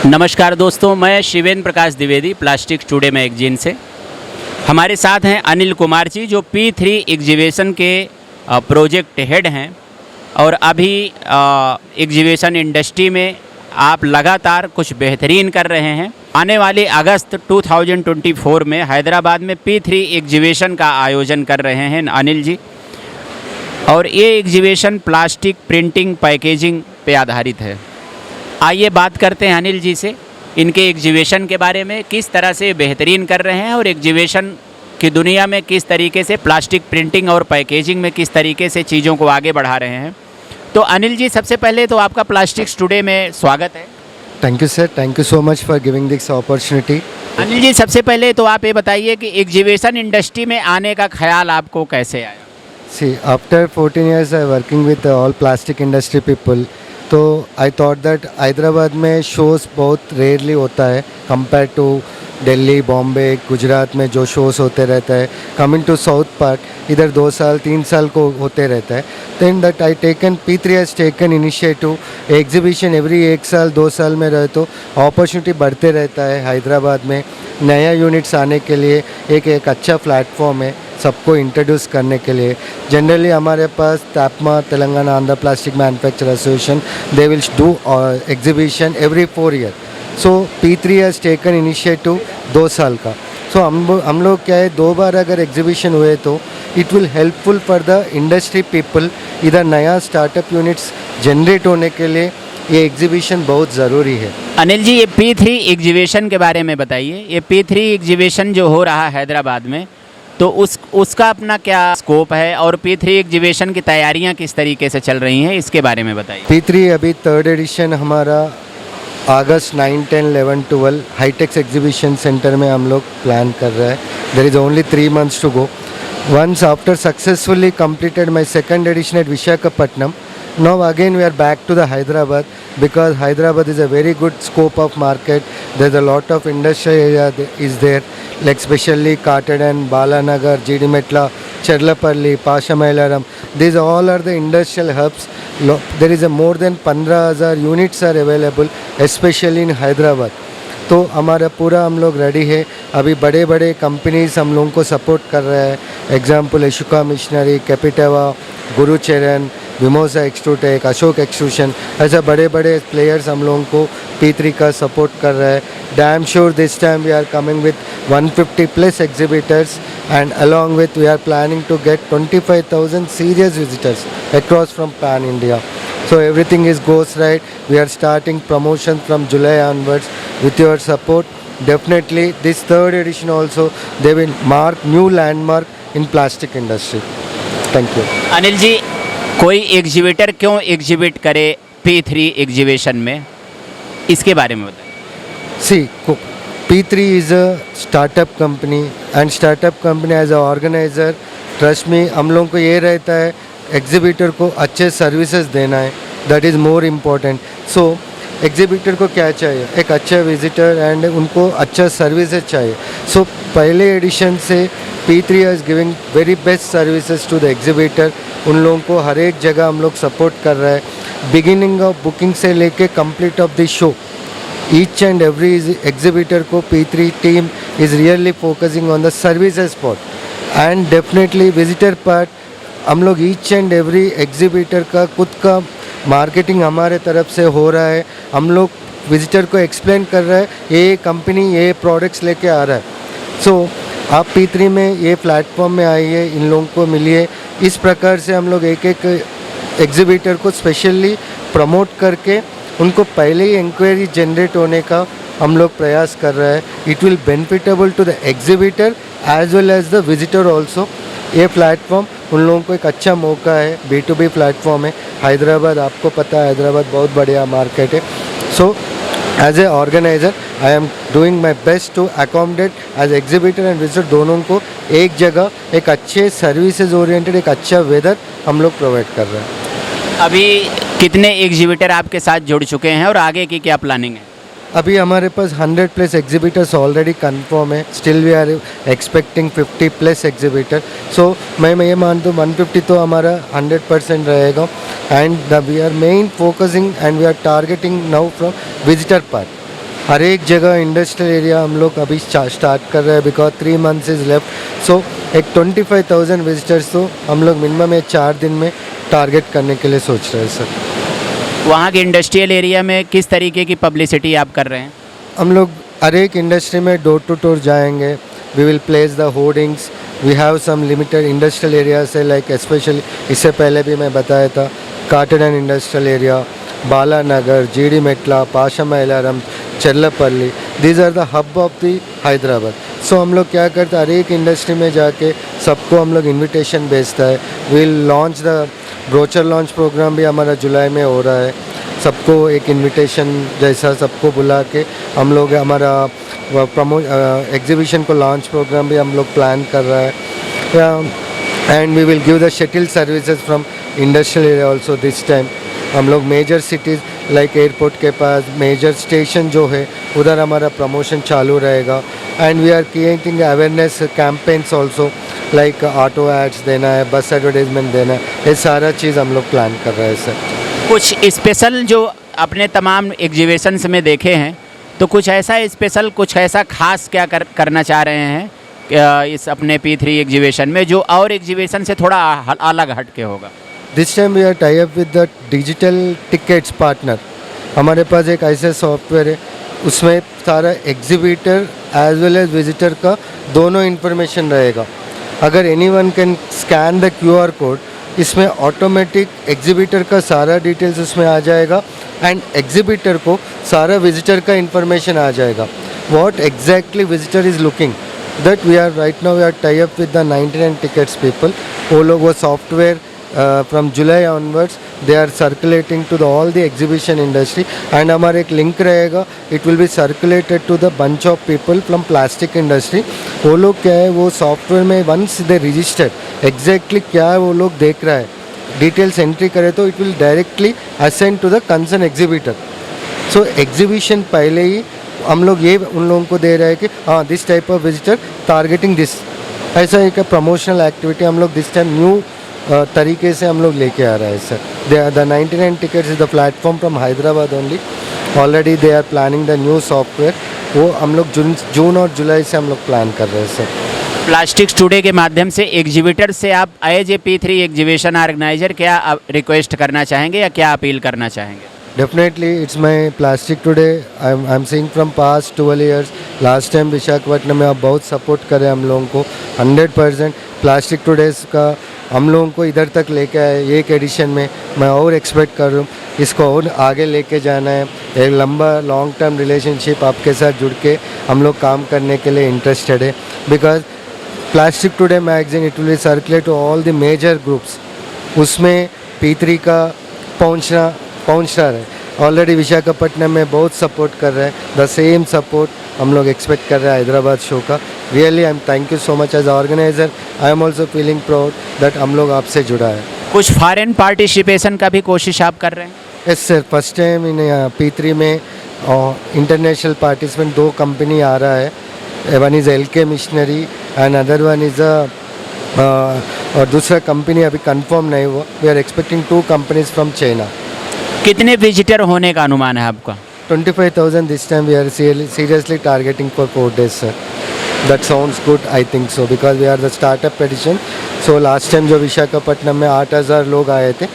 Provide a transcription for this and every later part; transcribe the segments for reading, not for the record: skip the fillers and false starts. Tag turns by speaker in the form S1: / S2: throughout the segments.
S1: नमस्कार दोस्तों, मैं शिवेंद्र प्रकाश द्विवेदी प्लास्टिक टुडे मैगजीन से। हमारे साथ हैं अनिल कुमार जी, जो P3 एग्जीबिशन के प्रोजेक्ट हेड हैं और अभी एग्जीबिशन इंडस्ट्री में आप लगातार कुछ बेहतरीन कर रहे हैं। आने वाले अगस्त 2024 में हैदराबाद में P3 एग्जीबिशन का आयोजन कर रहे हैं अनिल जी, और ये एग्जीबिशन प्लास्टिक प्रिंटिंग पैकेजिंग पे आधारित है। आइए बात करते हैं अनिल जी से इनके एग्जीबिशन के बारे में, किस तरह से बेहतरीन कर रहे हैं और एग्जीबिशन की दुनिया में किस तरीके से प्लास्टिक प्रिंटिंग और पैकेजिंग में किस तरीके से चीज़ों को आगे बढ़ा रहे हैं। तो अनिल जी, सबसे पहले तो आपका प्लास्टिक्स टुडे में स्वागत है।
S2: Thank you sir, thank you so much for giving this opportunity.
S1: Anil ji, सबसे पहले तो आप ये बताइए कि एग्जीबिशन इंडस्ट्री में आने का ख्याल आपको कैसे आया?
S2: See, after 14 years I working with all plastic industry people, तो आई थॉट दैट हैदराबाद में शोज़ बहुत रेयरली होता है कंपेयर टू दिल्ली, बॉम्बे, गुजरात में जो शोज़ होते रहता है। कमिंग टू साउथ पार्ट इधर 2 साल 3 साल को होते रहता है। Then that I taken P3 has taken initiative exhibition every 1 साल 2 साल में रहे तो अपॉर्चुनिटी बढ़ते रहता है। हैदराबाद में नया यूनिट्स आने के लिए एक अच्छा प्लेटफॉर्म है सबको इंट्रोड्यूस करने के लिए। जनरली हमारे पास तापमा, Telangana Andhra plastic manufacture association, they will do exhibition every 4 year. So P3 has taken initiative 2 साल का। सो हम लोग क्या है, 2 बार अगर एग्जीबिशन हुए तो it will helpful for the industry people. इधर नया स्टार्टअप यूनिट्स जनरेट होने के लिए ये एग्जीबिशन बहुत ज़रूरी है।
S1: अनिल जी, ये P3 एग्जीबिशन के बारे में बताइए। ये P3 एग्जीबिशन जो हो रहा है हैदराबाद में, तो उसका अपना क्या स्कोप है और P3 एग्जीबिशन की तैयारियां किस तरीके से चल रही हैं, इसके बारे में बताइए।
S2: P3 अभी 3rd एडिशन हमारा अगस्त 9, 10, 11, 12 हाईटेक्स एग्जीबिशन सेंटर में हम लोग प्लान कर रहे हैं। There is only 3 months to go. Once after successfully completed my 2nd edition at Visakhapatnam, now again we are back to the Hyderabad because Hyderabad is a very good scope of market. There's a lot of industrial area is there, like especially Katadan, Balanagar, GD Metla, Cherlapalli, Pashamailaram. These all are the industrial hubs. There is a more than 15,000 units are available, especially in Hyderabad. तो हमारा पूरा हम लोग ready है। अभी बड़े बड़े companies हम लोगों को सपोर्ट कर रहे हैं। एग्जाम्पल अशोका मिशनरी, कैपिटावा, गुरुचरण, विमोसा एक्सट्रूटेक, अशोक एक्सट्रूशन, ऐसा बड़े बड़े प्लेयर्स हम लोगों को P3 का सपोर्ट कर रहे हैं। Damn sure this time we are coming with 150+ exhibitors and along with we are planning to get 25,000 serious visitors across from pan India. So everything goes right. We are starting promotion from July onwards. With your support, definitely this 3rd edition also they will mark new landmark in plastic industry. Thank you.
S1: Anil ji, कोई exhibitor क्यों exhibit करे P3 exhibition में, इसके बारे में बताइए।
S2: See, P3 is a startup company and startup company as a organizer, trust me, हम लोगों को ये रहता है एग्जीबिटर को अच्छे सर्विसेज देना है, that is more important. So exhibitor को क्या चाहिए, एक अच्छा विजिटर एंड उनको अच्छा सर्विसेज चाहिए। सो पहले एडिशन से P3 is giving very best services to the exhibitor. उन लोगों को हर एक जगह हम लोग सपोर्ट कर रहे हैं, बिगिनिंग ऑफ बुकिंग से लेके complete of the show. Each and every exhibitor को P3 team is really focusing on the services part and definitely visitor part। हम लोग each and every exhibitor का खुद का मार्केटिंग हमारे तरफ से हो रहा है। हम लोग विजिटर को एक्सप्लेन कर रहे हैं ये कंपनी ये प्रोडक्ट्स लेके आ रहा है। सो आप P3 में ये प्लेटफॉर्म में आइए, इन लोगों को मिलिए। इस प्रकार से हम लोग एक एग्जिबिटर को स्पेशली प्रमोट करके उनको पहले ही इंक्वायरी जनरेट होने का हम लोग प्रयास कर रहे हैं। It will benefitable to the exhibitor as well as the visitor also. ये प्लेटफॉर्म उन लोगों को एक अच्छा मौका है, B2B प्लेटफॉर्म है। हैदराबाद आपको पता है, हैदराबाद बहुत बढ़िया मार्केट है। So as a organiser I am doing my best to accommodate as exhibitor and visitor दोनों को एक जगह एक अच्छे सर्विसेज ओरिएंटेड एक अच्छा वेदर हम लोग प्रोवाइड कर रहे हैं।
S1: अभी कितने एग्जीबिटर आपके साथ जुड़ चुके हैं और आगे की क्या प्लानिंग है?
S2: अभी हमारे पास 100+ एग्जीबिटर्स ऑलरेडी कंफर्म है। Still we are expecting 50+ exhibitor. So मैं ये मानता हूँ 150 तो हमारा 100% रहेगा। And we are main focusing and we are targeting now from visitor part. हर एक जगह इंडस्ट्रियल एरिया हम लोग अभी स्टार्ट कर रहे हैं बिकॉज 3 months इज़ लेफ्ट. सो एक 25,000 विजिटर्स तो हम लोग मिनिमम एक 4 दिन में टारगेट करने के लिए सोच रहे हैं सर.
S1: वहाँ के इंडस्ट्रियल एरिया में किस तरीके की पब्लिसिटी आप कर रहे हैं?
S2: हम लोग हर एक इंडस्ट्री में डोर टू डोर जाएंगे. We will place the hoardings. We have some limited industrial area से लाइक स्पेशली इससे पहले भी मैं बताया था Katedan industrial area, Balanagar, Jeedimetla, Pashamylaram, Cherlapally. These are the hub of the Hyderabad. So हम लोग क्या करते हैं हर एक इंडस्ट्री में जाके सबको हम लोग इन्विटेशन भेजता है. Will launch the brochure launch programme भी हमारा जुलाई में हो रहा है. सबको एक इनविटेशन जैसा सबको बुला के हम लोग हमारा एग्जीबिशन को लॉन्च प्रोग्राम भी हम लोग प्लान कर रहा है. And we will give the shuttle services from industrial area also this time. हम लोग मेजर सिटीज़ लाइक एयरपोर्ट के पास मेजर स्टेशन जो है उधर हमारा प्रमोशन चालू रहेगा. And we are creating awareness campaigns also like auto ads देना है, बस एडवर्टाइजमेंट देना है. ये सारा चीज़ हम लोग प्लान कर रहे हैं सर.
S1: कुछ स्पेशल जो अपने तमाम एग्जीबिशंस में देखे हैं, तो कुछ ऐसा स्पेशल, कुछ ऐसा खास क्या करना चाह रहे हैं इस अपने P3 एग्जीबिशन में जो और एग्जीबिशन से थोड़ा अलग हट के होगा?
S2: This time we are tie up with the digital tickets partner. हमारे पास एक ऐसा सॉफ्टवेयर है उसमें सारा exhibitor as well as visitor का दोनों इन्फॉर्मेशन रहेगा. अगर anyone can scan the QR code, इसमें ऑटोमेटिक एग्जीबिटर का सारा डिटेल्स उसमें आ जाएगा एंड एग्जीबिटर को सारा विजिटर का इन्फॉर्मेशन आ जाएगा. What exactly visitor is looking that we are right now we are tie up with the 99 tickets people. वो लोग वो software from July onwards they are circulating to the all the exhibition industry. And हमारा एक link रहेगा, it will be circulated to the bunch of people from plastic industry. वो लोग क्या है वो सॉफ्टवेयर में वंस दे रजिस्टर एग्जैक्टली क्या है वो लोग देख रहा है, डिटेल्स एंट्री करे तो it will directly assign to the concern exhibitor. So exhibition पहले ही हम लोग ये उन लोगों को दे रहे हैं कि हाँ this type of visitor targeting this. ऐसा एक प्रमोशनल एक्टिविटी हम लोग दिस टाइम न्यू तरीके से हम लोग लेके आ रहे हैं sir. The 99 tickets is the platform from Hyderabad only. Already they are planning the new software. वो हम लोग जून और जुलाई से हम लोग प्लान कर रहे हैं सर.
S1: प्लास्टिक्स टुडे के माध्यम से एग्जीबिटर से आप as a P3 exhibition organizer क्या रिक्वेस्ट करना चाहेंगे या क्या अपील करना चाहेंगे?
S2: Definitely, it's my Plastic Today. I'm seeing from past 12 years. Last time Visakhapatnam में आप बहुत सपोर्ट करें हम लोगों को 100%. प्लास्टिक टुडेज का हम लोगों को इधर तक लेके आए एक एडिशन में. मैं और एक्सपेक्ट कर रहा हूँ इसको और आगे लेके जाना है. एक लंबा लॉन्ग टर्म रिलेशनशिप आपके साथ जुड़ के हम लोग काम करने के लिए इंटरेस्टेड है. Because plastic today magazine it will circulate to all the major groups. उसमें P3 का पहुँच रहा है. ऑलरेडी विशाखापट्टनम में बहुत सपोर्ट कर रहे हैं. द सेम सपोर्ट हम लोग एक्सपेक्ट कर रहे हैं हैदराबाद शो का. Really I am thank you so much as organizer. I am also feeling proud that हम लोग आपसे जुड़ा है.
S1: कुछ फॉरेन पार्टिसिपेशन का भी कोशिश आप कर रहे हैं?
S2: Yes sir, first time in P3 में इंटरनेशनल पार्टिसिपेंट 2 कंपनी आ रहा है. One is LK machinery and other one is और दूसरा कंपनी अभी कंफर्म नहीं हुआ. We are expecting 2 companies from China.
S1: कितने विजिटर होने का अनुमान है आपका?
S2: 25,000 this time. We are seriously targeting for 4 days sir. That sounds good, I think so, because we are the startup edition. So last time जो विशाखापट्टनम में 8,000 लोग आए थे,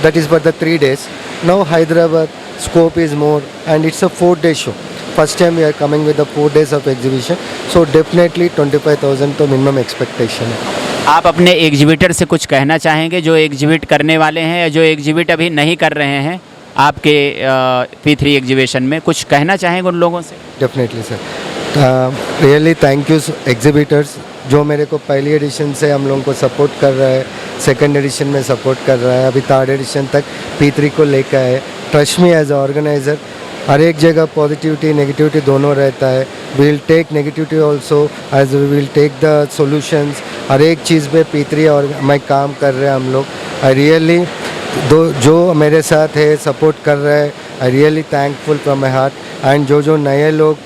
S2: that is for the 3 days. Now Hyderabad scope is more and it's a 4-day show. First time we are coming with the 4 days of exhibition. So definitely 25,000 तो minimum expectation है.
S1: आप अपने exhibitor से कुछ कहना चाहेंगे जो एग्जिबिट करने वाले हैं या जो एग्जिबिट अभी नहीं कर रहे हैं आपके P3 एग्जीबिशन में, कुछ कहना चाहेंगे उन लोगों से?
S2: Definitely sir. Really thank you exhibitors जो मेरे को पहली एडिशन से हम लोगों को सपोर्ट कर रहा है, सेकंड एडिशन में सपोर्ट कर रहा है, अभी 3rd एडिशन तक P3 को लेकर आए. ट्रस्ट मी एज ऑर्गेनाइजर हर एक जगह पॉजिटिविटी नेगेटिविटी दोनों रहता है. We will take negativity also as we will take the solutions. हर एक चीज़ पे P3 और मैं काम कर रहे हैं हम लोग. आई रियली जो मेरे साथ है सपोर्ट कर रहे हैं, I really thankful from my heart. And जो नए लोग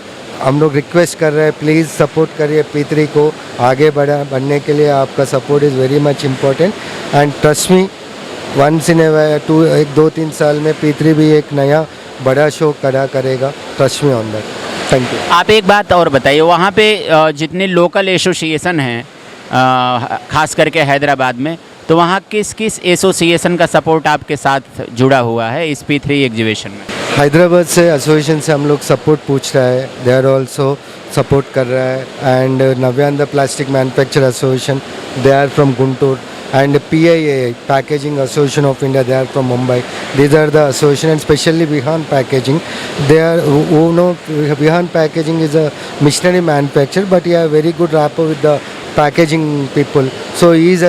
S2: हम लोग रिक्वेस्ट कर रहे हैं प्लीज़ सपोर्ट करिए P3 को आगे बढ़ने के लिए. आपका support is very much important. And trust me once in a 2-3 साल में P3 भी एक नया बड़ा शो खड़ा करेगा, trust me on that. Thank you.
S1: आप एक बात और बताइए, वहाँ पे जितने लोकल एसोसिएशन हैं खास करके हैदराबाद में, तो वहाँ किस किस एसोसिएशन का सपोर्ट आपके साथ जुड़ा हुआ है इस P3 एग्जीबिशन में?
S2: हैदराबाद से एसोसिएशन से हम लोग सपोर्ट पूछ रहा है, दे आर ऑल्सो सपोर्ट कर रहा है। एंड नव्यांदा plastic manufacture association, they are from Guntur, and PIA, Packaging Association of India, they are from Mumbai. These are the association, and especially Vihan Packaging. They are, who know, Vihan Packaging is a missionary manufacturer, but he has very good rapport with the packaging people. So he is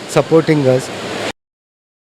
S2: supporting us.